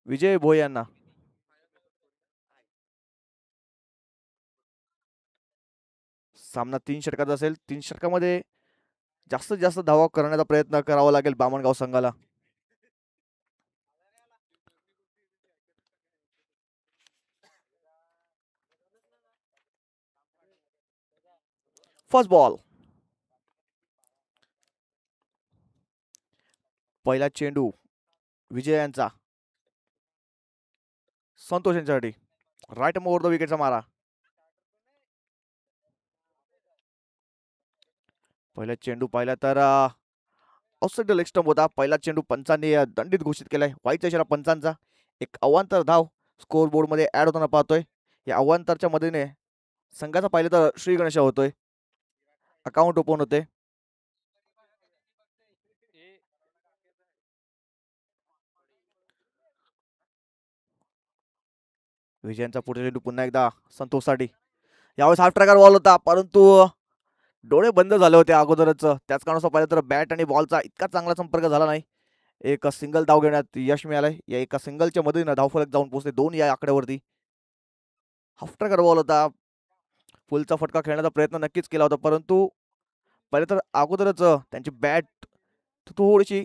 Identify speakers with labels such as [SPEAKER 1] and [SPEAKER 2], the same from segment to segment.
[SPEAKER 1] विजय भोई यांना. सामना 3 षटकाचा असेल. 3 षटकामध्ये जास्तीत जास्त धावा करण्याचा प्रयत्न करावा लागेल बामणगाव संघाला. First ball. पहिला चेंडू विजय यांचा. संतोष यांच्यासाठी राईट ओव्हर द विकेटचा मारा. पहिला चेंडू पाहिला तर औषध लेग स्टंप होता. पहिला चेंडू पंचांनी दंडित घोषित केलाय. वाईचा इशारा पंचांचा. एक अवांतर धाव स्कोर बोर्ड मध्ये ऍड होताना पाहतोय. या अवांतरच्या मदतीने संघाचा पाहिलं तर श्री गणेश होतोय. अकाउंट ओपन होते. विजयांचा पुढचा चेंडू पुन्हा एकदा संतोषसाठी. यावेळेस हाफ ट्रॅकर बॉल होता परंतु डोळे बंद झाले होते अगोदरच. त्याच कारणास्तव पाहिलं तर बॅट आणि बॉलचा इतका चांगला संपर्क झाला नाही. एक सिंगल धाव घेण्यात यश मिळालंय. या एका सिंगलच्या मदतीनं धावफलक जाऊन पोहोचले 2 या आकड्यावरती. हाफ ट्रॅकर बॉल होता. फुलचा फटका खेळण्याचा प्रयत्न नक्कीच केला होता परंतु पहिले तर अगोदरच त्यांची बॅट थोडीशी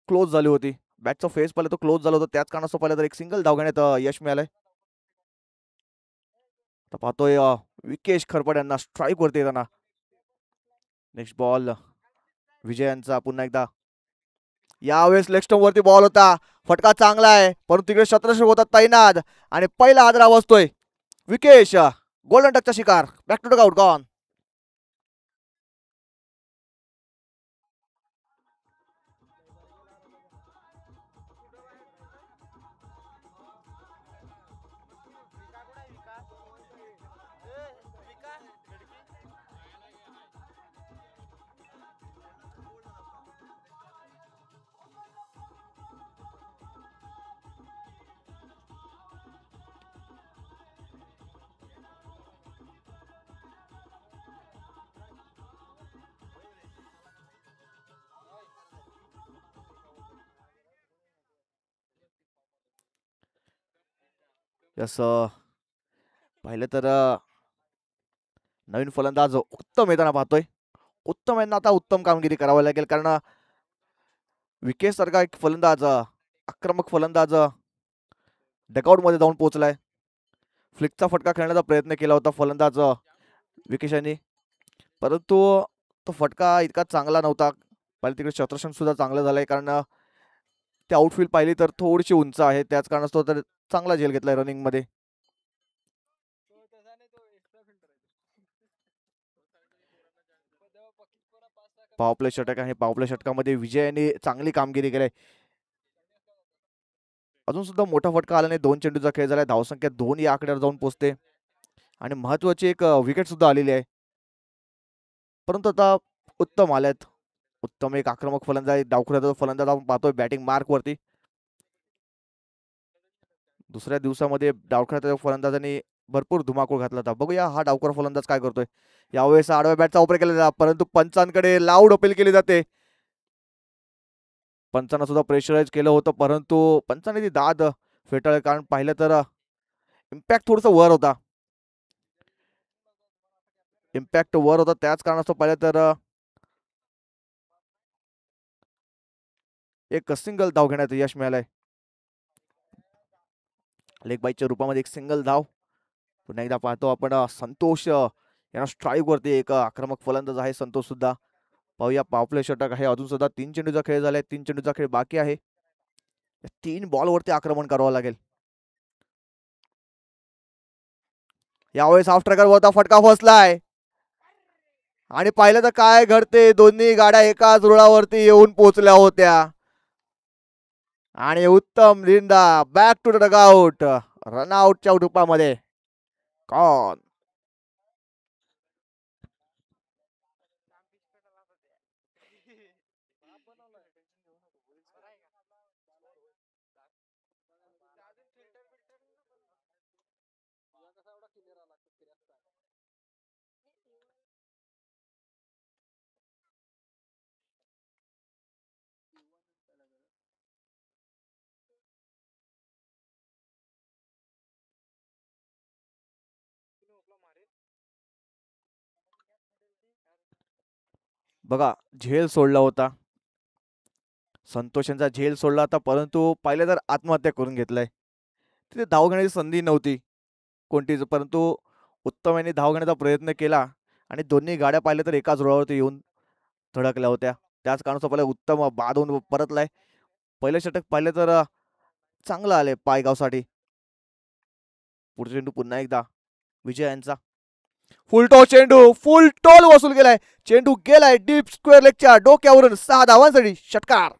[SPEAKER 1] क्लोज झाली होती. बॅटचा फेस पहिले तो क्लोज झाला होता. त्याच कारणास्तव पाहिलं तर एक सिंगल धाव घेण्यात यश मिळालंय. आता पाहतोय विकेश खरपड यांना स्ट्राईक वरती येताना. नेक्स्ट बॉल विजयांचा पुन्हा एकदा. यावेळेस लेग स्टंप वरती बॉल होता. फटका चांगला आहे परंतु तिकडे शतरंज होता तैनात आणि पहिला हादरा बसतोय. विकेश गोल्डन टचचा शिकार. Back to the out gone. Yes पाहिलं तर नवीन फलंदाज उत्तम येताना पाहतोय. उत्तम यांना आता उत्तम कामगिरी करावी लागेल कारण विकेश सारखा एक फलंदाज आक्रमक फलंदाज डकआउट मध्ये जाऊन पोहोचलाय. फ्लिकचा फटका खेळण्याचा प्रयत्न केला होता फलंदाज विकेश यांनी परंतु तो फटका इतका चांगला नव्हता. पहिले तिकडे शतरक्षण सुद्धा चांगलं झालंय कारण ते आउटफील्ड पाहिली तर थोडीशी उंच आहे. त्याच कारणास्तव तर चांगला झेल घेतलाय रनिंग मध्ये. पॉवरप्ले षटक आहे. पॉवरप्ले षटकामध्ये विजय यांनी चांगली कामगिरी केली. अजून सुद्धा मोठा फटका आला नाही. 2 चेंडूचा खेळ झालाय. धावसंख्या 2 या आकड्यावर जाऊन पोहोचते आणि महत्वाची एक विकेट सुद्धा आलेली आहे. परंतु आता उत्तम आल्यात. उत्तम एक आक्रमक फलंदाज डावखुऱ्याचा फलंदाज आपण पाहतोय बॅटिंग मार्क वरती. दुसऱ्या दिवसामध्ये डावखुऱ्याच्या फलंदाजांनी भरपूर धुमाकूळ घातला होता. बघूया हा डावखुरा फलंदाज काय करतोय. यावेळेस आडव्या बॅटचा वापर केला जातो परंतु पंचांकडे लाऊड अपील केली जाते. पंचांना सुद्धा प्रेशराईज केलं होतं परंतु पंचांनी ती दाद फेटाळली कारण पाहिलं तर इम्पॅक्ट थोडस वर होता. इम्पॅक्ट वर होता त्याच कारणास्तव पाहिलं तर एक सिंगल धाव घेण्यात यश मिळालंय. लेग बाईच्या रूपामध्ये एक सिंगल धाव. पुन्हा एकदा पाहतो आपण संतोष यांना स्ट्राईक वरती. एक आक्रमक फलंदाज आहे संतोष सुद्धा. पाहूया पॉवरप्ले षटक आहे. अजून सुद्धा 3 चेंडूचा खेळ झालाय. 3 चेंडूचा खेळ बाकी आहे. 3 बॉल वरती आक्रमण करावं लागेल. यावेळेस हाफ ट्रॅकर वरचा फटका फसलाय आणि पाहिलं तर काय घडते. दोन्ही गाड्या एकाच रुळावरती येऊन पोहोचल्या होत्या आणि Uttam Rinda back to the dugout रनआउटच्या रूपामध्ये. कॉन बघा झेल सोडला होता, संतोष यांचा झेल सोडला होता, परंतु पहिले तर आत्महत्या करून घेतलाय. तिथे धाव घेण्याची संधी नव्हती कोणतीच, परंतु उत्तम यांनी धाव घेण्याचा प्रयत्न केला आणि दोन्ही गाड्या पाहिल्या तर एकाच रुळावरती येऊन धडकल्या होत्या. त्याच कारणास्तव पहिले उत्तम बाद होऊन परतलाय. पहिले षटक पाहिले तर चांगलं आले पायगावसाठी. पुढचा चेंडू पुन्हा एकदा विजय यांचा फुल टॉस चेंडू, फुल टॉल वसूल केलाय. चेंडू गेलाय डीप स्क्वेअर लेगच्या डोक्यावरून 6 धावांसाठी षटकार.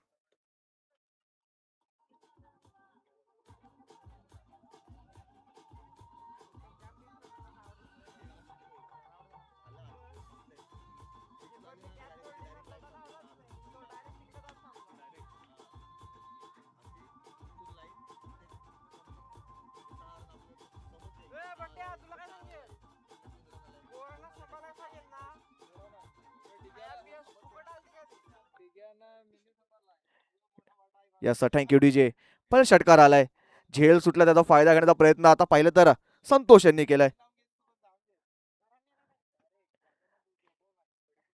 [SPEAKER 1] Yes thank you DJ. पण षटकार आलाय. झेल सुटला, त्याचा फायदा घेण्याचा प्रयत्न आता पाहिलं तर संतोष यांनी केलाय.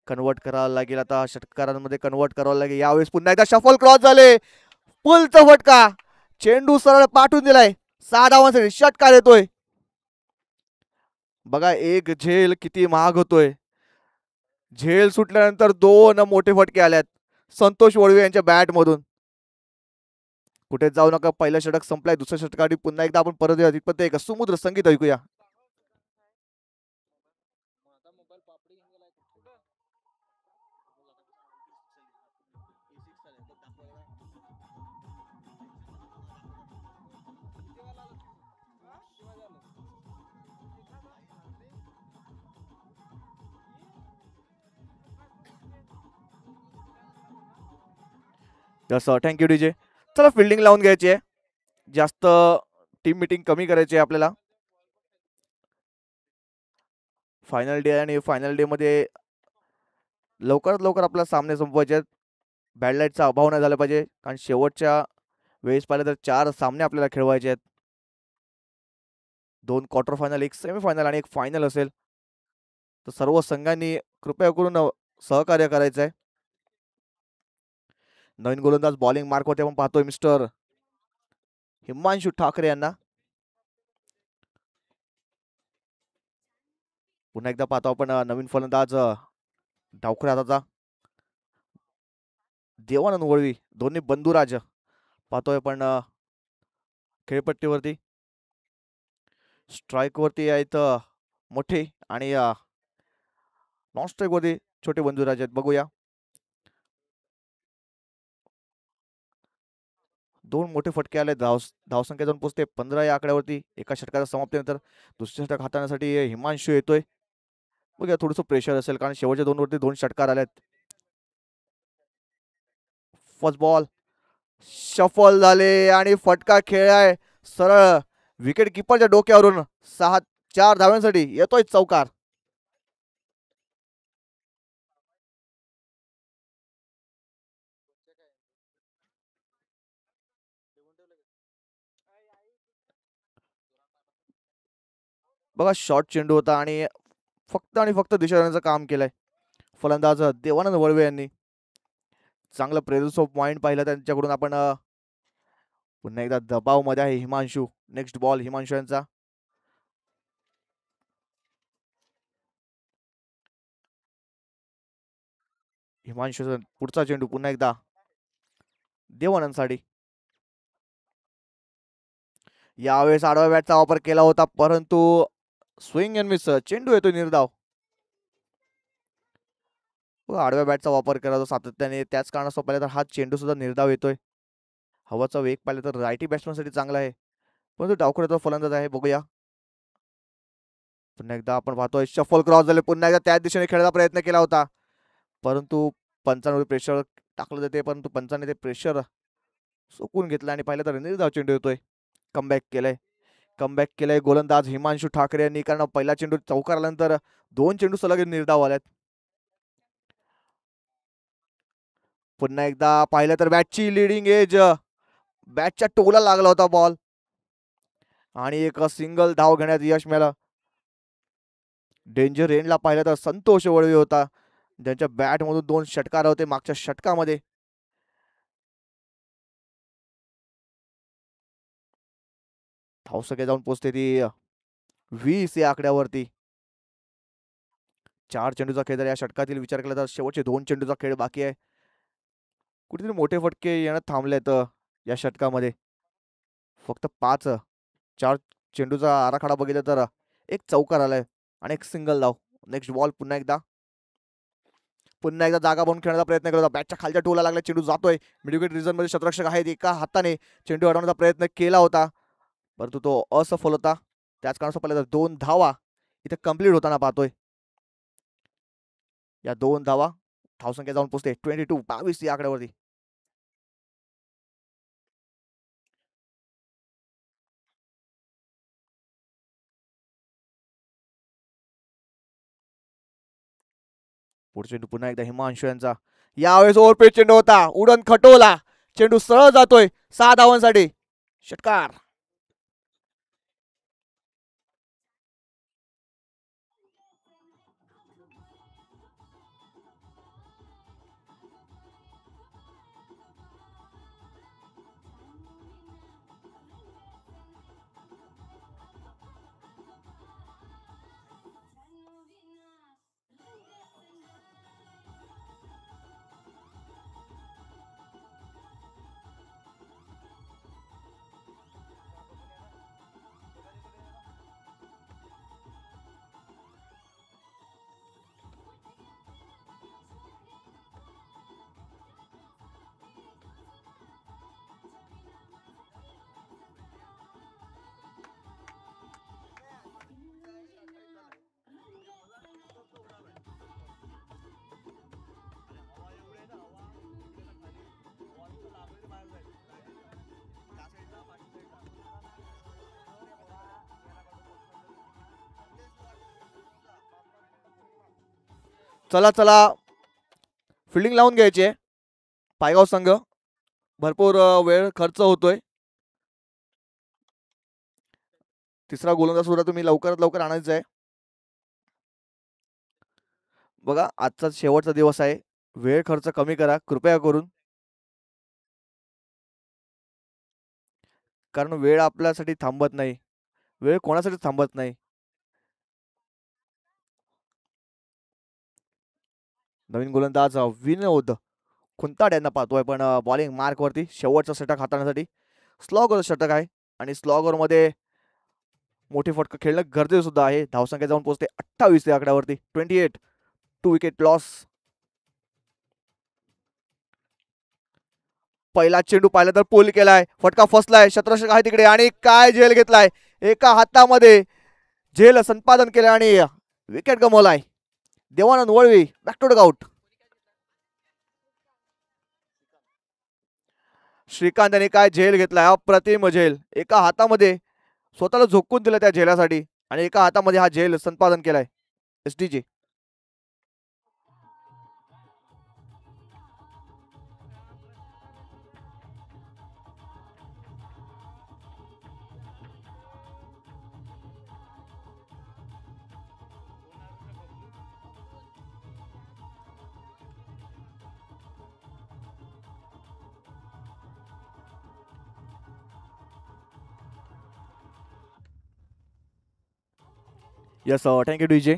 [SPEAKER 1] कन्वर्ट करावं लागेल आता, षटकारांमध्ये कन्वर्ट करावं लागेल. यावेळेस पुन्हा एकदा शफल क्रॉस झाले, पुलचा फटका, चेंडू सरळ पाठवून दिलाय. 6 धावांसाठी षटकार येतोय. बघा एक झेल किती महाग होतोय. झेल सुटल्यानंतर 2 मोठे फटके आल्यात संतोष वळवे यांच्या बॅट मधून. कुठे जाऊ नका, पहिलं षटक संपलाय. दुसऱ्या षटकासाठी पुन्हा एकदा आपण परत येऊया. तिथपर्यंत एक सुमुद्र संगीत ऐकूया. जसं थँक्यू डीजे. चला फिल्डिंग लावून घ्यायची आहे, जास्त टीम मीटिंग कमी करायची आहे आपल्याला. फायनल डे आणि फायनल डे मध्ये लवकरात लवकर आपला सामने संपवायचे आहेत. बॅडलाईटचा अभाव नाही झाला पाहिजे, कारण शेवटच्या वेळेस पाहिलं तर 4 सामने आपल्याला खेळवायचे आहेत. 2 क्वार्टर फायनल, 1 सेमीफायनल आणि 1 फायनल असेल. तर सर्व संघांनी कृपया करून सहकार्य करायचं आहे. नवीन गोलंदाज बॉलिंग मार्क होते आपण पाहतोय मिस्टर हिमांशु ठाकरे यांना. पुन्हा एकदा पाहतो आपण नवीन फलंदाज डावखुऱ्या हाताचा देवानंद वळवी, दोन्ही बंधुराज पाहतोय आपण खेळपट्टीवरती. स्ट्राईक वरती आहेत मोठे आणि नॉन स्ट्राईक वरती छोटे बंधुराज आहेत. बघूया, 2 मोठे फटके आले. धावसंख्या जाऊन पोहोचते 15 या आकड्यावरती एका षटकाच्या समाप्तीनंतर. दुसऱ्या षटक हाताळण्यासाठी हिमांशू येतोय. बघूया, थोडंसं प्रेशर असेल कारण शेवटच्या 2 वरती 2 षटकार आलेत. फर्स्ट बॉल शफल झाले आणि फटका खेळाय सरळ विकेट किपरच्या डोक्यावरून. 4 धाव्यांसाठी येतोय चौकार. बघा शॉर्ट चेंडू होता आणि फक्त दिशा देण्याचं काम केलंय फलंदाज देवानंद वळवे यांनी. चांगलं प्रेझन्स ऑफ पॉइंट पाहिलं त्यांच्याकडून आपण. पुन्हा एकदा दबाव मध्ये आहे हिमांशू. नेक्स्ट बॉल हिमांशू यांचा. हिमांशू पुढचा चेंडू पुन्हा एकदा देवानंदसाठी. यावेळेस आडव्या बॅटचा वापर केला होता, परंतु स्विंग अँड मिस, चेंडू येतोय निर्धाव. आडव्या बॅटचा वापर केला जातो सातत्याने, त्याच कारणास्तव पाहिलं तर हा चेंडू सुद्धा निर्धाव येतोय. हवाचा वेग पाहिलं तर रायटी बॅट्समन साठी चांगला आहे, परंतु डावखुऱ्याचा फलंदाज आहे. बघूया, पुन्हा एकदा आपण पाहतोय शफल क्रॉस झाले. पुन्हा एकदा त्याच दिशेने खेळायचा प्रयत्न केला होता, परंतु पंचांवर प्रेशर टाकलं जाते, परंतु पंचाने ते प्रेशर सुकून घेतलं आणि पाहिलं तर निर्धाव चेंडू येतोय. कमबॅक केलंय गोलंदाज हिमांशु ठाकरे यांनी, कारण पहिला चेंडू चौकार आल्यानंतर 2 चेंडू सलग निर्धाव आल्यात. पुन्हा एकदा पाहिलं तर बॅटची लिडिंग एज, बॅटच्या टोला लागला होता बॉल आणि एक सिंगल धाव घेण्यात यश मिळालं. डेंजर एंडला पाहिलं तर संतोष वळवे होता, ज्यांच्या बॅट मधून 2 षटकार होते मागच्या षटकामध्ये. धावसंख्या जाऊन पोहोचते ती 20 या आकड्यावरती. 4 चेंडूचा खेळ जर या षटकातील विचार केला तर शेवटचे 2 चेंडूचा खेळ बाकी आहे. कुठेतरी मोठे फटके येणं थांबलेत या षटकामध्ये. फक्त 4 चेंडूचा आराखडा बघितला तर एक चौकार आलाय आणि एक सिंगल धाव. नेक्स्ट बॉल पुन्हा एकदा जागा बनवून खेळण्याचा प्रयत्न करत होता. बॅटच्या खालच्या टोला लागला, चेंडू जातोय. मिडविकेट रिझन मध्ये शतरक्षक आहेत, एका हाताने चेंडू अडवण्याचा प्रयत्न केला होता परंतु तो असफल होता. त्याच कारणास्तव पहिल्या 2 धावा इथे कंप्लीट होताना पाहतोय. या 2 धावा धावसंख्या जाऊन पोहोचते 22 या आकड्यावरती. पुढे चेंडू पुन्हा एकदा हिमांशू यांचा. यावेळेस ओव्हरपेच चेंडू होता, उडन खटोला, चेंडू सरळ जातोय 6 धावांसाठी. षटकार. चला चला फिल्डिंग लावून घ्यायची. पायगाव संघ भरपूर वेळ खर्च होतोय. तिसरा गोलंदाज सुद्धा तुम्ही लवकरात लवकर आणायचा आहे. बघा आजचा शेवटचा दिवस आहे, वेळ खर्च कमी करा कृपया करून, कारण वेळ आपल्यासाठी थांबत नाही, वेळ कोणासाठी थांबत नाही. नवीन गोलंदाज विनोद खुंताड यांना पाहतोय पण बॉलिंग मार्क वरती शेवटचा षटक हाताळण्यासाठी. स्लॉगर षटक आहे आणि स्लॉगर मध्ये मोठे फटके खेळणं गरजेचं सुद्धा आहे. धावसंख्या जाऊन पोहोचते 28 या आकड्यावरती. 28. 2 विकेट लॉस. पहिला चेंडू पाहिला तर पोल केलाय, फटका फसलाय, शतरक्षक आहे तिकडे आणि काय झेल घेतलाय, एका हातामध्ये झेल संपादन केलं आणि विकेट गमावलाय. Devanand Valvi back to dugout. Shrikant यांनी काय झेल घेतलाय, अप्रतिम झेल. एका हातामध्ये स्वतःला झोकून दिलं त्या झेलासाठी आणि एका हातामध्ये हा झेल संपादन केलाय. SDG yes thank you DJ.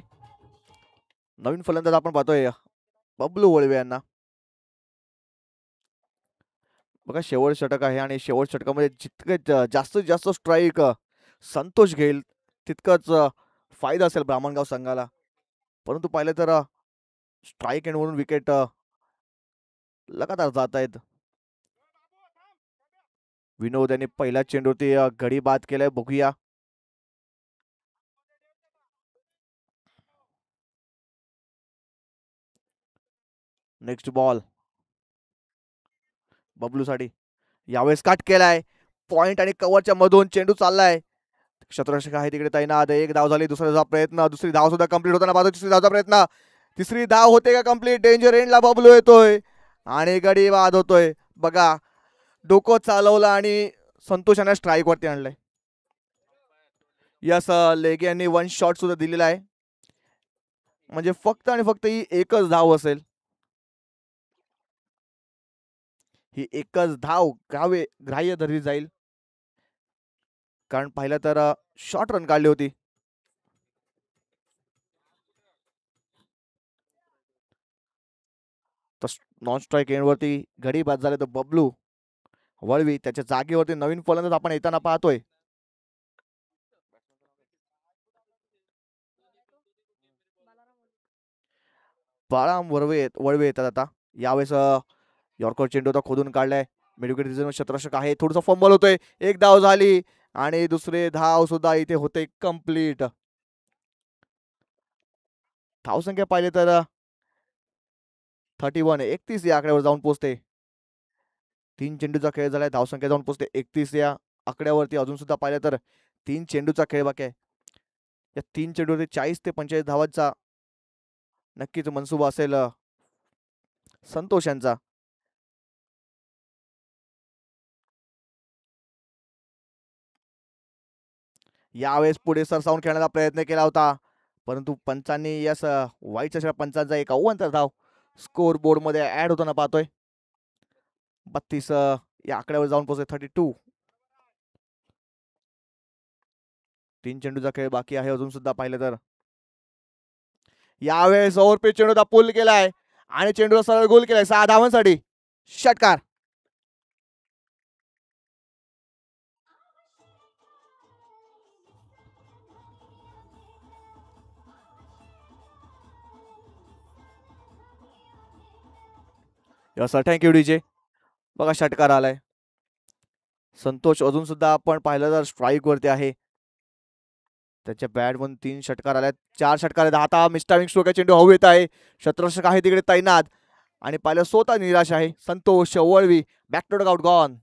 [SPEAKER 1] नवीन फलंदाज आपण पाहतोय बबलू वळवे यांना. बघा शेवट षटक आहे आणि शेवट षटकामध्ये जितके जास्तीत जास्त स्ट्राईक संतोष घेईल तितकंच फायदा असेल ब्राह्मणगाव संघाला. परंतु पाहिलं तर स्ट्राईक एंडवरून विकेट लगातार जात आहेत. विनोद यांनी पहिल्या चेंडूवरती गडी बाद केलाय, बघूया. नेक्स्ट बॉल बबलू साठी. यावेळेस काट केलाय, पॉइंट आणि कव्हरच्या मधून चेंडू चाललाय. शतरक्षक आहे तिकडे तैनात. एक धाव झाली, दुसरा प्रयत्न, दुसरी धाव सुद्धा कंप्लीट होताना पाहतो. तिसरी धावचा प्रयत्न, तिसरी धाव होते का कंप्लीट. डेंजर एंडला बबलू येतोय आणि गडी बाद होतोय. बघा डोकं चालवलं आणि संतोषाने स्ट्राईक वरती आणलंय. यस लेगे यांनी 1 शॉट सुद्धा दिलेला आहे. म्हणजे फक्त आणि फक्त ही एकच धाव असेल. ही एकच धाव ग्राह्य धरली जाईल. कारण पाहिलं तर शॉर्ट रन काढली होती. तर नॉन स्ट्राईक एंडवरती घडी बाद झाले तर बबलू वळवी त्याच्या जागेवरती नवीन फलंदाज आपण येताना पाहतोय. बाळाम वळवे येतात आता. यावेळेस यॉर्कर चेंडू होता खोदून काढलाय. मिडविकेट रिझर्व्ह क्षेत्ररक्षक आहे. थोडंसं फंबल होतोय. एक धाव झाली आणि दुसरे धाव सुद्धा इथे होते कंप्लीट. धावसंख्या पाहिली तर 31 या आकड्यावर जाऊन पोहोचते. 3 चेंडूचा खेळ झालाय. धावसंख्या जाऊन पोहोचते 31 या आकड्यावरती. अजून सुद्धा पाहिलं तर 3 चेंडूचा खेळ बाकी आहे. या 3 चेंडूवरती 40 ते 45 धावांचा नक्कीच मनसुबा असेल संतोष यांचा. यावेळेस पुढे सरसावून खेळण्याचा प्रयत्न केला होता परंतु पंचांनी यास वाईट अशा पंचांचा एक अव्वंतर धाव स्कोर बोर्ड मध्ये ऍड होताना पाहतोय. 32 या आकड्यावर जाऊन पोहोचले. 32. 3 चेंडूचा खेळ बाकी आहे अजून सुद्धा पाहिलं तर. यावेळेस ओव्हरपिच चेंडूचा पुल केलाय आणि चेंडूला सरळ गोल केलाय 6 धावांसाठी. षटकार. Thank you DJ. बघा षटकार आलाय. संतोष अजून सुद्धा आपण पाहिलं तर स्ट्राईक वरती आहे. त्याच्या बॅट मधून 3 षटकार आले. 4 षटकार आहेत. आता मिस्टाविंग स्ट्रोक चेंडू हवे येत आहे. क्षेत्ररक्षक आहे तिकडे तैनात आणि पाहिलं स्वतः निराश आहे. Santosh Valvi back to out gone.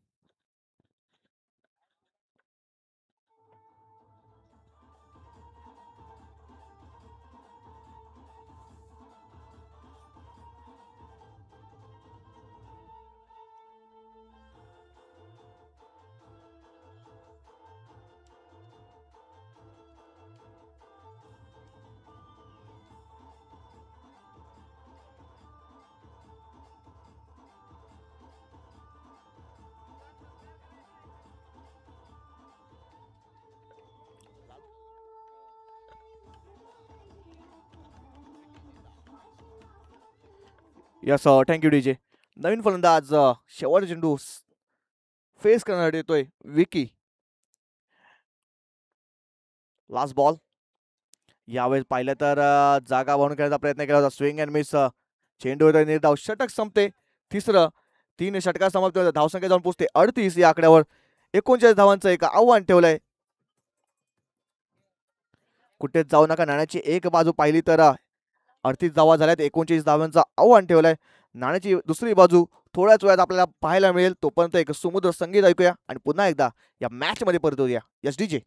[SPEAKER 1] Yes thank you DJ. नवीन फलंदाज शेवटचा चेंडू फेस करण्यासाठी येतोय विकी. Last ball. यावेळेस पाहिलं तर जागा बनवून खेळण्याचा प्रयत्न केला होता. Swing and miss. चेंडू होता निर्धाव. षटक संपते. तिसरं 3 षटकार समाप्त. धावसंख्या जाऊन पोहोचते 38 या आकड्यावर. 39 धावांचं एक आव्हान ठेवलंय. कुठेच जाऊ नका. नाण्याची एक बाजू पाहिली तर 38 धावा झाल्यात. 39 धावांचं आव्हान ठेवलंय. नाण्याची दुसरी बाजू थोड्याच वेळात आपल्याला पाहायला मिळेल. तोपर्यंत एक सुमधुर संगीत ऐकूया आणि पुन्हा एकदा या मॅच मध्ये परत येऊया. Yes DJ.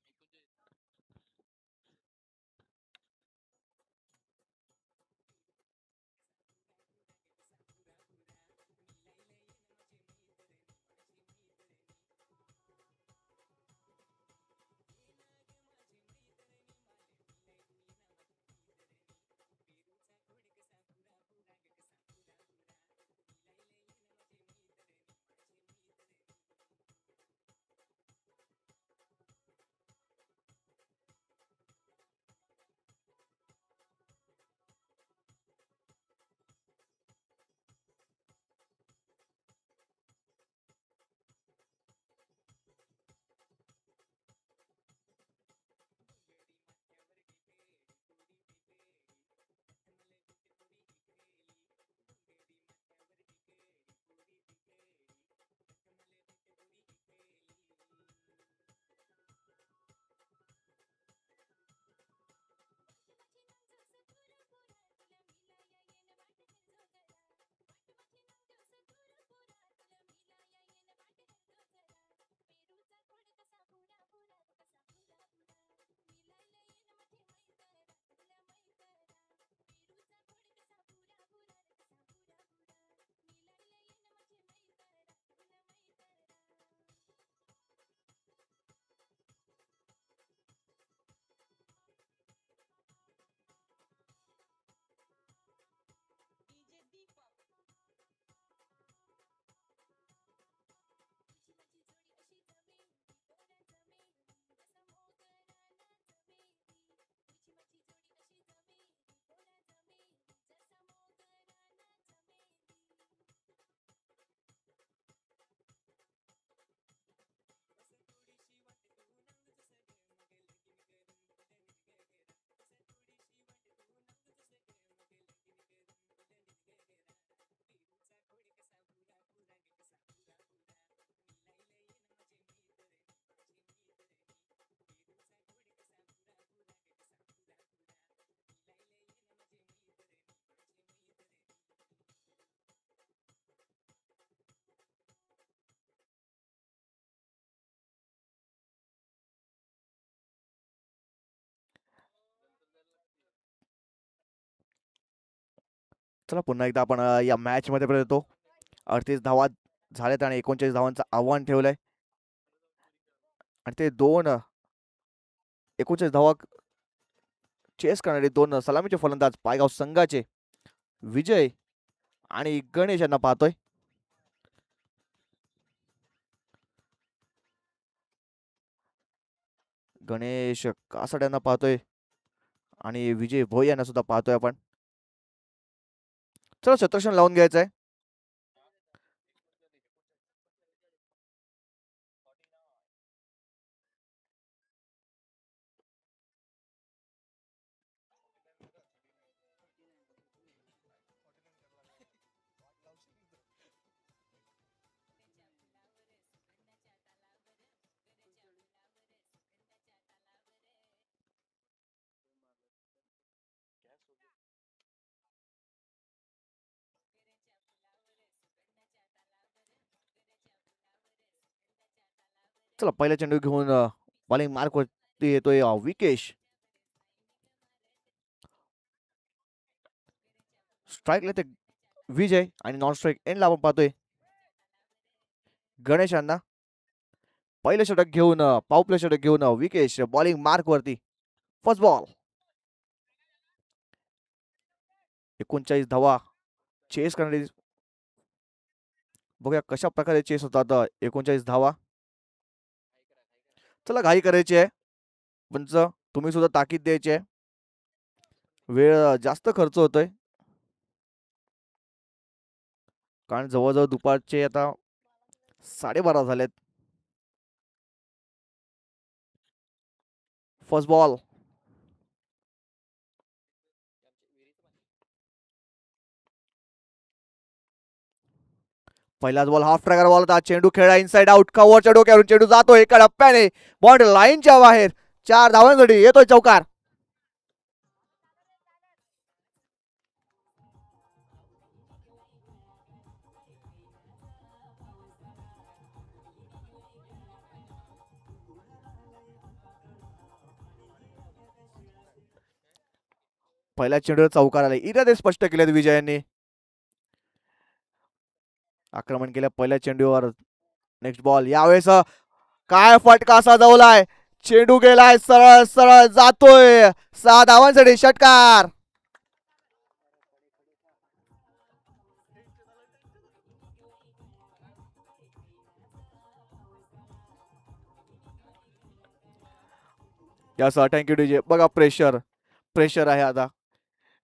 [SPEAKER 1] चला पुन्हा एकदा आपण या मॅच मध्ये परत येतो. 38 धावा झाल्यात आणि 39 धावांचं आव्हान ठेवलंय आणि ते दोन 39 धावा चेस करणारे दोन सलामीचे फलंदाज पायगाव संघाचे विजय आणि गणेश यांना पाहतोय. गणेश कासड यांना पाहतोय आणि विजय भोई यांना सुद्धा पाहतोय आपण. चला क्षेत्ररक्षण लावून घ्यायचंय. चला पहिल्या चेंडू घेऊन बॉलिंग मार्क वरती येतोय विकेश. स्ट्राईकला ते विजय आणि नॉन स्ट्राईक एंडला आपण पाहतोय गणेश यांना. पहिलं षटक घेऊन पावप्ले षटक घेऊन विकेश बॉलिंग मार्क वरती. First ball. 39 धावा चेस करणारी. बघूया कशा प्रकारे चेस होतात 39 धावा. चला घाई करायची आहे पंच, तुम्ही सुद्धा ताकीद द्यायची आहे. वेळ जास्त खर्च होतोय कारण जवळजवळ दुपारचे आता 12:30 झालेत. First ball. पहिलाच बॉल हाफ ट्रॅकर बॉल होता. चेंडू खेळला इनसाइड आउट. कव्हरच्या डोक्यावरून चेंडू जातो एका टप्प्याने बाउंड्री लाईनच्या बाहेर. 4 धावांसाठी येतोय चौकार. पहिल्या चेंडूवर चौकार आले. इरादे स्पष्ट केलेत विजयांनी. आक्रमण केलं पहिल्या चेंडूवर. Next ball. यावेळेस काय फटका सजवलाय. चेंडू गेलाय सरळ सरळ जातोय. 6 धावांसाठी षटकार. Yes thank you DJ. बघा प्रेशर प्रेशर आहे आता.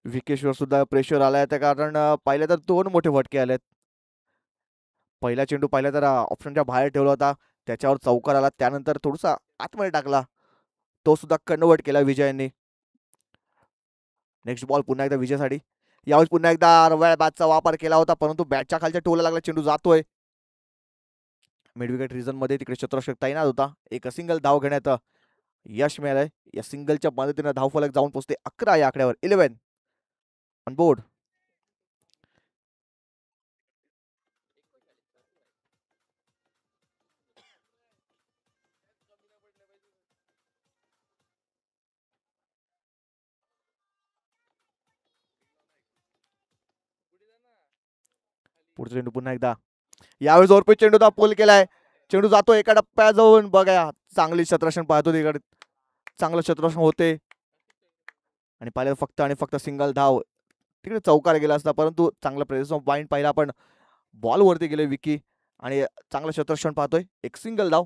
[SPEAKER 1] विकेशवर सुद्धा प्रेशर आलाय त्या कारण पाहिलं तर 2 मोठे फटके आलेत. पहिला चेंडू पाहिला तर ऑप्शनच्या बाहेर ठेवला होता, त्याच्यावर चौकार आला. त्यानंतर थोडासा आतमध्ये टाकला, तो सुद्धा कन्वर्ट केला विजयांनी. नेक्स्ट बॉल पुन्हा एकदा विजयासाठी. यावेळेस पुन्हा एकदा रवाळ बॅटचा वापर केला होता परंतु बॅटच्या खालच्या टोला लागला. चेंडू जातोय मिडविकेट रिझन मध्ये. तिकडे क्षेत्ररक्षक तैनात होता. एक सिंगल धाव घेण्यात यश मिळालंय. या सिंगलच्या मदतीने धावफलक जाऊन पोहोचते 11 या आकड्यावर. 11 ऑन बोर्ड. पुढचा चेंडू पुन्हा एकदा. यावेळेस ओरपीत चेंडूचा पूल केलाय. चेंडू जातो एका टप्प्याजवळून. बघा चांगली क्षेत्ररक्षण पाहतो तिकडे. चांगलं क्षेत्ररक्षण होते आणि पाहिलं फक्त आणि फक्त सिंगल धाव. तिकडे चौकार गेला असता परंतु चांगला प्रेस ऑफ माइंड पाहिला आपण. बॉल वरती गेले विकी आणि चांगलं क्षेत्ररक्षण पाहतोय. एक सिंगल धाव.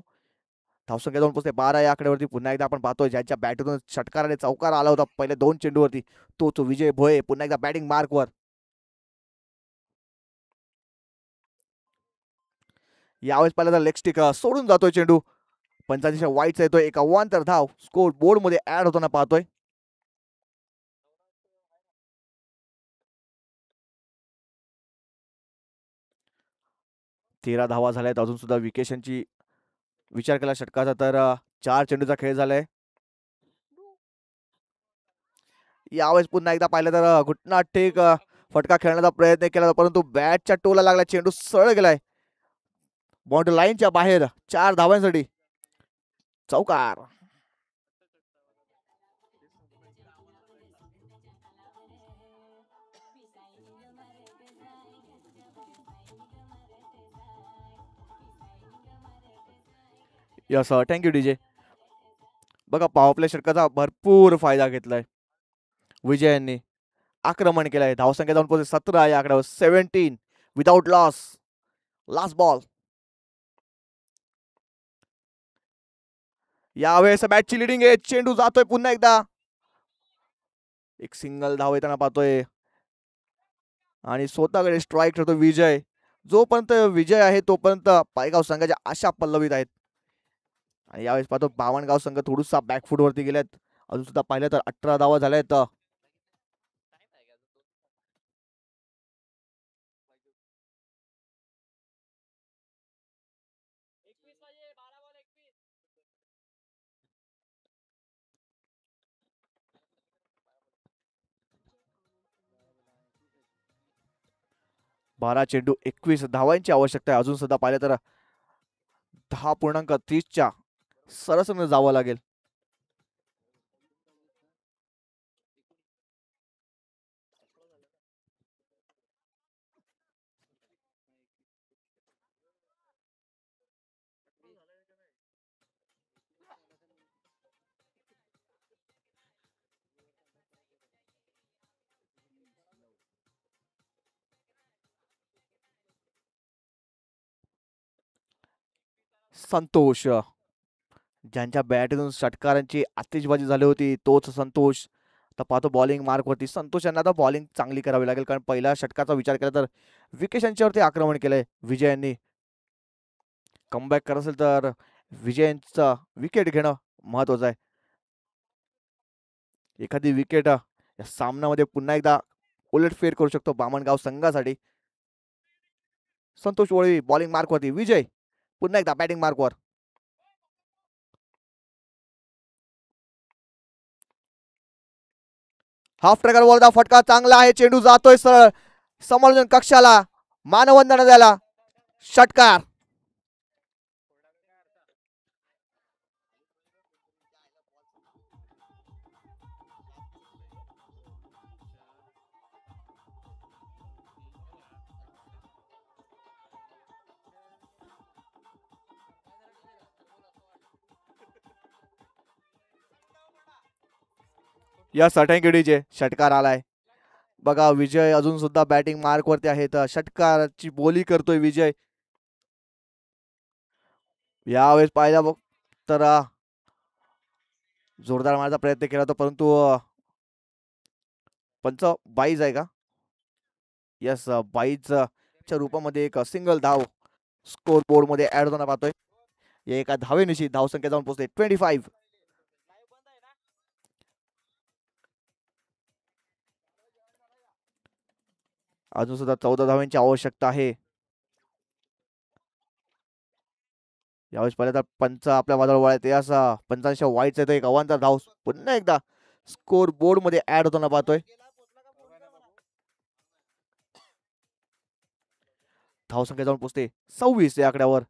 [SPEAKER 1] धावसंख्या जाऊन पोहोचते 12 या आकड्यावरती. पुन्हा एकदा आपण पाहतोय ज्यांच्या बॅटवरून षटकार आणि चौकार आला होता पहिले 2 चेंडूवरती, तो विजय भोये पुन्हा एकदा बॅटिंग मार्कवर. यावेळेस पहिल्यांदा लेग स्टिक सोडून जातोय चेंडू. पंचांच्या वाईटचा येतोय. एक अवांतर धाव स्कोर बोर्ड मध्ये ऍड होताना पाहतोय. तेरा धावा झाल्यात. अजून सुद्धा विकेशनची विचार केला षटकाचा तर 4 चेंडूचा खेळ झालाय. यावेळेस पुन्हा एकदा पाहिलं तर घुटना टेक फटका खेळण्याचा प्रयत्न केला परंतु बॅटच्या टोला लागला. चेंडू सरळ गेलाय बाउंड्री लाईनच्या बाहेर. 4 धावांसाठी चौकार. Yes thank you DJ. बघा पॉवर प्ले षटकाचा भरपूर फायदा घेतलाय विजय यांनी. आक्रमण केलंय. धावसंख्या जाऊन पोहोचली 17 या आकड्यावर. 17 विदाउट लॉस. Last ball. यावेळेस मॅचची लिडिंग आहे. चेंडू जातोय पुन्हा एकदा. एक सिंगल धाव येताना पाहतोय आणि स्वतःकडे स्ट्राईक ठरतो विजय. जोपर्यंत विजय आहे तोपर्यंत पायगाव संघाच्या आशा पल्लवीत आहेत. आणि यावेळेस पाहतो बावनगाव संघ थोडूसा बॅकफूट वरती गेल्यात. अजून सुद्धा पाहिलं तर 18 धावा झाल्यात. बारा चेंडू 21 धावांची आवश्यकता आहे. अजून सुद्धा पाहिलं तर 10.30च्या सरसनं जावं लागेल. संतोष ज्यांच्या बॅटमधून षटकारांची आतिषबाजी झाली होती तोच संतोष. तर पाहतो बॉलिंग मार्कवरती संतोष यांना आता बॉलिंग चांगली करावी लागेल. कारण पहिल्या षटकाचा विचार केला तर विकेश यांच्यावरती आक्रमण केलंय विजय यांनी. कमबॅक करत असेल तर विजयांचा विकेट घेणं महत्वाचं आहे. एखादी विकेट या सामन्यामध्ये पुन्हा एकदा उलटफेर करू शकतो बामणगाव संघासाठी. संतोष वळवी बॉलिंग मार्कवरती. विजय पुन्हा एकदा बॅटिंग मार्कवर. हाफ ट्रॅकर बॉलचा फटका चांगला आहे. चेंडू जातोय सरळ समालोचन कक्षाला. मानवंदना द्यायला षटकार. या थँक्यू डीजे. षटकार आलाय. बघा विजय अजून सुद्धा बॅटिंग मार्क वरती आहे. तर षटकाराची बोली करतोय विजय. यावेळेस पाहिला बघ तर जोरदार मारण्याचा प्रयत्न केला होता परंतु पंच बाईज आहे का. यस बाईजच्या रूपामध्ये एक सिंगल धाव स्कोर बोर्ड मध्ये ऍड होताना पाहतोय. एका धावेनिशी धावसंख्या जाऊन पोहोचते 25. अजून सुद्धा 14 धावांची आवश्यकता आहे. यावेळेस पहिल्यांदा पंच आपल्या बाजूला वळत असा पंचांच्या वाईटचा येतो. एक अवांतर धाव पुन्हा एकदा स्कोर बोर्ड मध्ये ऍड होताना पाहतोय. धावसंख्या जाऊन पोहोचते 26 या आकड्यावर.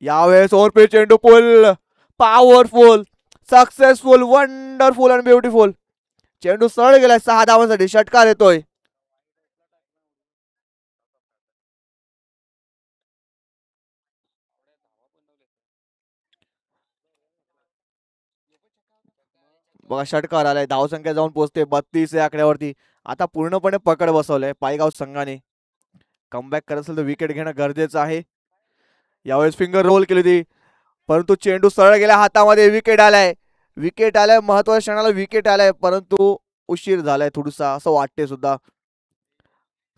[SPEAKER 1] यावेळेस ओव्हरपे चेंडू pull powerful successful wonderful and beautiful. चेंडू सरळ गेलाय 6 धावांसाठी. षटकार येतोय. बघा षटकार आलाय. धावसंख्या जाऊन पोहोचते 32 या आकड्यावरती. आता पूर्णपणे पकड बसवलंय पायगाव संघाने. कमबॅक करत असेल तर विकेट घेणं गरजेचं आहे. यावेळेस फिंगर रोल केली होती परंतु चेंडू सरळ गेल्या हातामध्ये. विकेट आलाय. विकेट आलाय. महत्वाच्या क्षणाला विकेट आलाय परंतु उशीर झालाय थोडासा असं वाटते सुद्धा.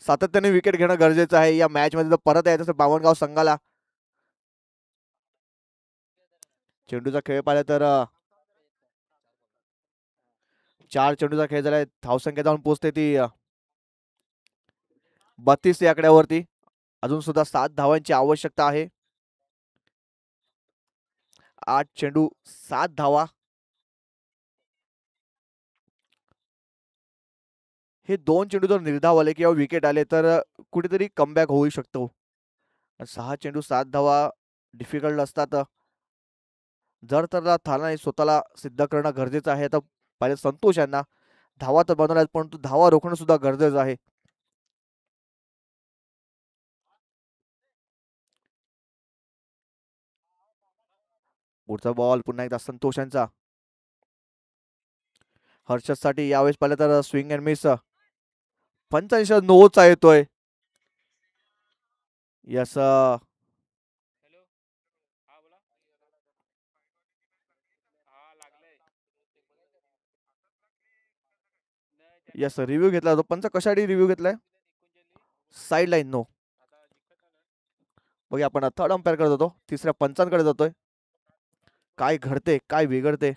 [SPEAKER 1] सातत्याने विकेट घेणं गरजेचं आहे या मॅच मध्ये. परत यायचं असेल बावनगाव संघाला. चेंडूचा खेळ पाहिला तर 4 चेंडूचा खेळ झालाय. धावसंख्या जाऊन पोहोचते ती 32 या आकड्यावरती. अजून सुद्धा 7 धावांची आवश्यकता आहे. 8 चेंडू 7 धावा. हे 2 चेंडू जर निर्धाव आले किंवा विकेट आले तर कुठेतरी कमबॅक होऊ शकतो. 6 चेंडू 7 धावा डिफिकल्ट असतात. जर त्याला थाना स्वतःला सिद्ध करणं गरजेचं आहे. तर पहिले संतोष यांना धावा तर बनवल्यात परंतु धावा रोखणं सुद्धा गरजेचं आहे. पुढचा बॉल पुन्हा एकदा संतोष यांचा. हर्षदसाठी यावेळेस पाहिलं तर स्विंग अँड मिस. पंचांश नोचा येतोय. यस यस रिव्ह्यू घेतला होता. पंच कशासाठी रिव्ह्यू घेतलाय? Side line no. बघा आपण थर्ड अंपायर करत होतो. तिसऱ्या पंचांकडे जातोय. काय घडते काय बिघडते.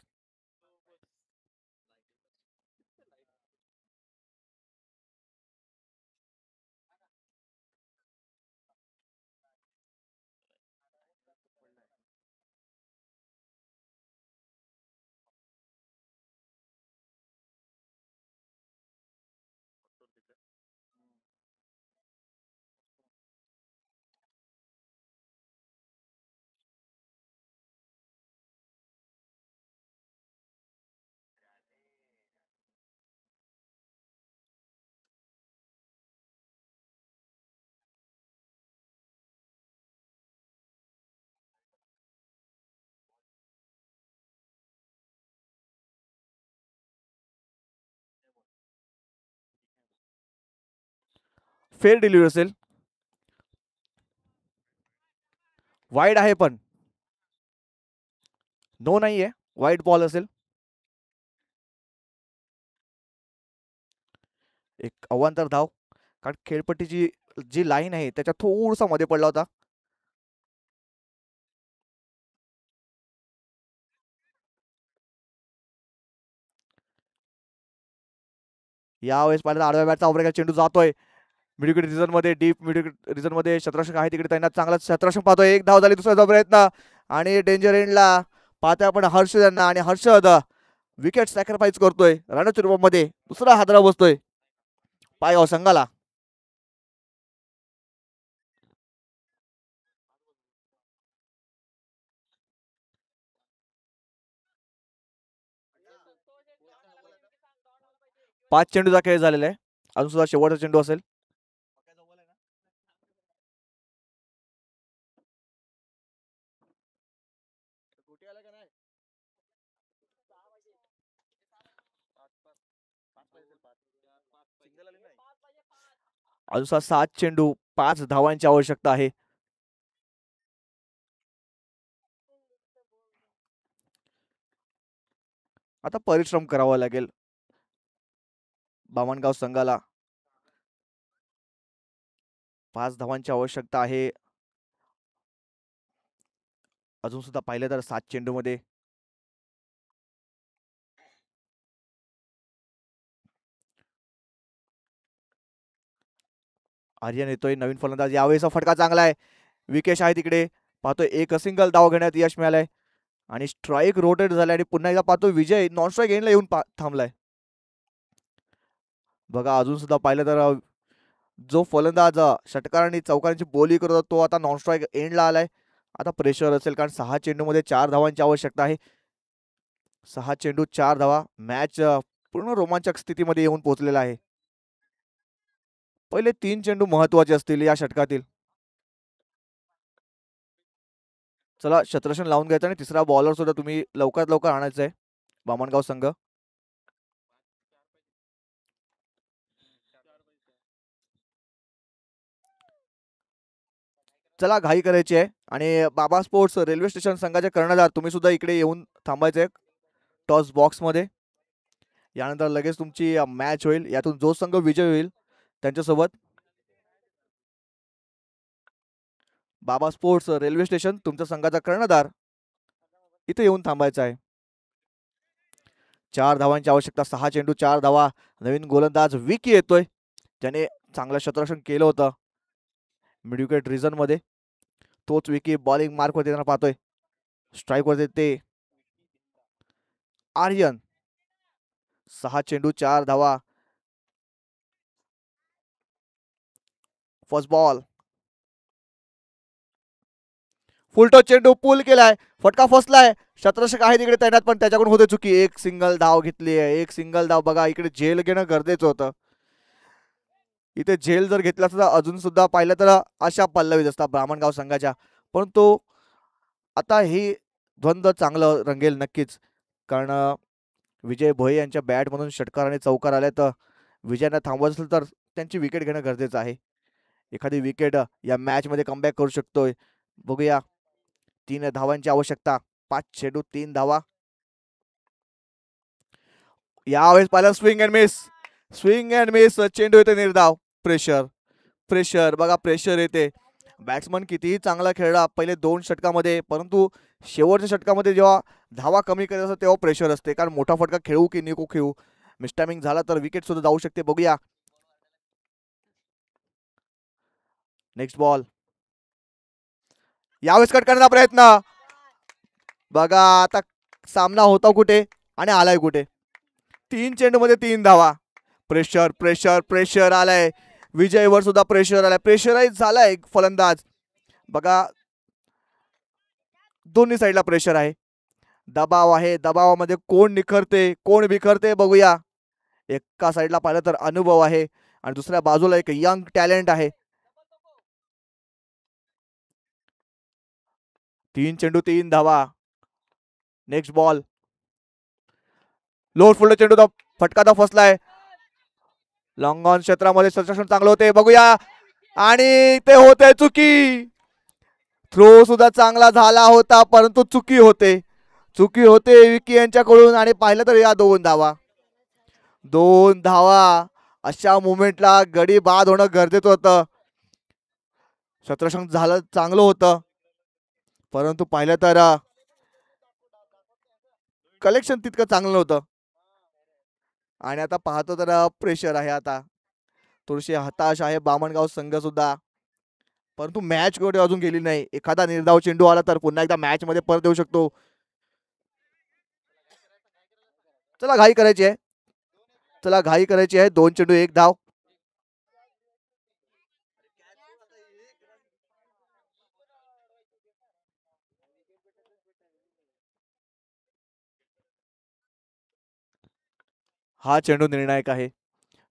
[SPEAKER 1] फेअर डिलिव्हरी असेल. वाईड आहे पण नो नाहीये. वाईड बॉल असेल. एक अवांतर धाव. कारण खेळपट्टीची जी लाईन आहे त्याच्या थोडसा मध्ये पडला होता. यावेळेस पाहिलं आडव्या बॅटचा ऑपरेटर चेंडू जातोय मिडविकेट रिझन मध्ये. डीप मिडविकेट रिझन मध्ये शतरक्षक आहे तिकडे त्यांना चांगला शतरक्षक पाहतोय. एक धाव झाली. दुसरा प्रयत्न आणि डेंजर एंडला पाहतोय आपण हर्षद यांना. आणि हर्षद विकेट सॅक्रिफाईस करतोय. रणजी मध्ये दुसरा हादरा बसतोय पायगाव संघाला. 5 चेंडूचा खेळ झालेला आहे. अजून सुद्धा शेवटचा चेंडू असेल. अजून सुद्धा 7 चेंडू 5 धावांची आवश्यकता आहे. आता परिश्रम करावा लागेल बामणगाव संघाला. 5 धावांची आवश्यकता आहे. अजून सुद्धा पाहिलं तर 7 चेंडू मध्ये आर्यन येतोय नवीन फलंदाज. यावेळेचा फटका चांगला आहे. विकेश आहे तिकडे. पाहतोय एक सिंगल धाव घेण्यात यश मिळालंय आणि स्ट्राईक रोटेट झालाय. आणि पुन्हा एकदा पाहतोय विजय नॉन स्ट्राईक एंडला येऊन थांबलाय. बघा अजून सुद्धा पाहिलं तर जो फलंदाज षटकार आणि चौकारांची बोली करत तो आता नॉन स्ट्राईक एंडला आलाय. आता प्रेशर असेल कारण 6 चेंडू मध्ये 4 धावांची आवश्यकता आहे. 6 चेंडू 4 धावा. मॅच पूर्ण रोमांचक स्थितीमध्ये येऊन पोहोचलेला आहे. पहिले 3 चेंडू महत्वाचे असतील या षटकातील. चला शतरक्षण लावून घ्यायचं आणि तिसरा बॉलर सुद्धा तुम्ही लवकरात लवकर आणायचं आहे बामणगाव संघ. चला घाई करायची आहे. आणि बाबा स्पोर्ट्स रेल्वे स्टेशन संघाचे कर्णधार तुम्ही सुद्धा इकडे येऊन थांबायचे टॉस बॉक्स मध्ये. यानंतर लगेच तुमची मॅच होईल. यातून जो संघ विजय होईल त्यांच्यासोबत बाबा स्पोर्ट्स रेल्वे स्टेशन तुमच्या संघाचा कर्णधार इथे येऊन थांबायचा आहे. 4 धावांची आवश्यकता. 6 चेंडू 4 धावा. नवीन गोलंदाज विकी येतोय ज्याने चांगलं क्षेत्ररक्षण केलं होतं मिडविकेट रिझन मध्ये. तोच विकी बॉलिंग मार्क वर देताना पाहतोय. स्ट्राईक वर देते आर्यन. 6 चेंडू 4 धावा. फर्स्ट बॉल फुलटो चेंडू पूल केलाय, फटका फसलाय. शतरक्षक आहे तिकडे तैनात पण त्याच्याकडून होते चुकी. एक सिंगल धाव घेतली आहे, एक सिंगल धाव. बघा इकडे झेल घेणं गरजेचं होतं. इथे झेल जर घेतला असता अजून सुद्धा पाहिलं तर अशा पल्लवीत असता ब्राह्मणगाव संघाच्या. परंतु आता ही द्वंद्व चांगलं रंगेल नक्कीच, कारण विजय भोये यांच्या बॅटमधून षटकार आणि चौकार आले तर विजयांना थांबवायचं असेल तर त्यांची विकेट घेणं गरजेचं आहे. एखादी विकेट या मॅचमध्ये कमबॅक करू शकतोय. बघूया. 3 धावांची आवश्यकता, 5 चेंडू 3 धावा. यावेळेस पाहिलं swing and miss, swing and miss. चेंडू येते निर्धाव. Pressure, pressure. बघा प्रेशर येते. बॅट्समन कितीही चांगला खेळला पहिले 2 षटकामध्ये, परंतु शेवटच्या षटकामध्ये जेव्हा धावा कमी करत असतात तेव्हा प्रेशर असते. कारण मोठा फटका खेळू की नको खेळू, मिसटायमिंग झाला तर विकेट सुद्धा जाऊ शकते. बघूया. Next ball. यावेळेस कट करण्याचा प्रयत्न. बघा आता सामना होता कुठे आणि आलाय कुठे. 3 चेंडू मध्ये 3 धावा. प्रेशर, प्रेशर, प्रेशर आलाय. विजयवर सुद्धा प्रेशर आलाय. प्रेशराईज झालाय फलंदाज. बघा दोन्ही साईडला प्रेशर आहे, दबाव आहे. दबावामध्ये कोण निखरते कोण बिखरते बघूया. एका साईडला पाहिलं तर अनुभव आहे आणि दुसऱ्या बाजूला एक यंग टॅलेंट आहे. 3 चेंडू 3 धावा. Next ball. लोअर फुल्ड चेंडू फटका फसलाय. लॉंग ऑन क्षेत्रामध्ये सजेशन चांगलं होते. बघूया आणि ते होते चुकी. थ्रो सुद्धा चांगला झाला होता परंतु चुकी होते, चुकी होते विकी यांच्याकडून. आणि पाहिलं तर या 2 धावा, 2 धावा. अशा मुमेंटला गडी बाद होणं गरजेचं होतं. क्षेत्ररक्षण झालं चांगलं होतं परंतु पाहिलं तर कलेक्शन तितकं चांगलं नव्हतं. आणि आता पाहतो तर प्रेशर आहे. आता थोडीशी हताश आहे बामणगाव संघ सुद्धा, परंतु मॅच कुठे अजून गेली नाही. एखादा निर्धाव चेंडू आला तर पुन्हा एकदा मॅच मध्ये परत येऊ शकतो. चला घाई करायची आहे, चला घाई करायची आहे. 2 चेंडू 1 धाव. हा चेंडू निर्णायक आहे.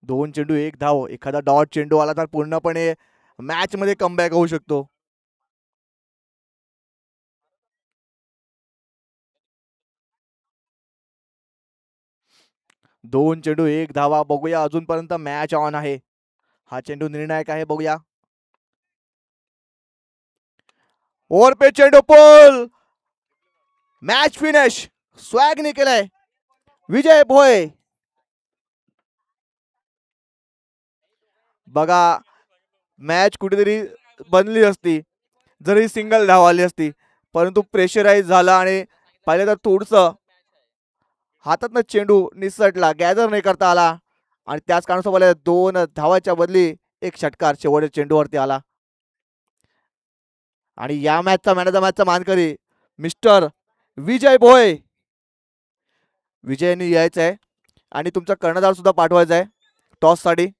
[SPEAKER 1] 2 चेंडू 1 धाव. एखादा डॉट चेंडू आला तर पूर्णपणे मॅच मध्ये कमबॅक होऊ शकतो. 2 चेंडू 1 धावा. बघूया अजूनपर्यंत मॅच ऑन आहे. हा चेंडू निर्णायक आहे. बघूया. ओव्हर पे चेंडू पोल. Match finish. स्वॅगने केलंय विजय भोये. बघा मॅच कुठेतरी बनली असती जरी सिंगल धाव आली असती, परंतु प्रेशराईज झाला आणि पाहिलं तर थोडस हातातनं चेंडू निसटला, गॅदर नाही करता आला. आणि त्याच कारणासोबत 2 धावाच्या बदली एक षटकार शेवटच्या चेंडूवरती आला. आणि या मॅचचा मॅन ऑफ द मॅचचा मानकरी मिस्टर विजय भोये. विजयनी यायचं आहे आणि तुमचा कर्णधार सुद्धा पाठवायचा आहे टॉस साठी.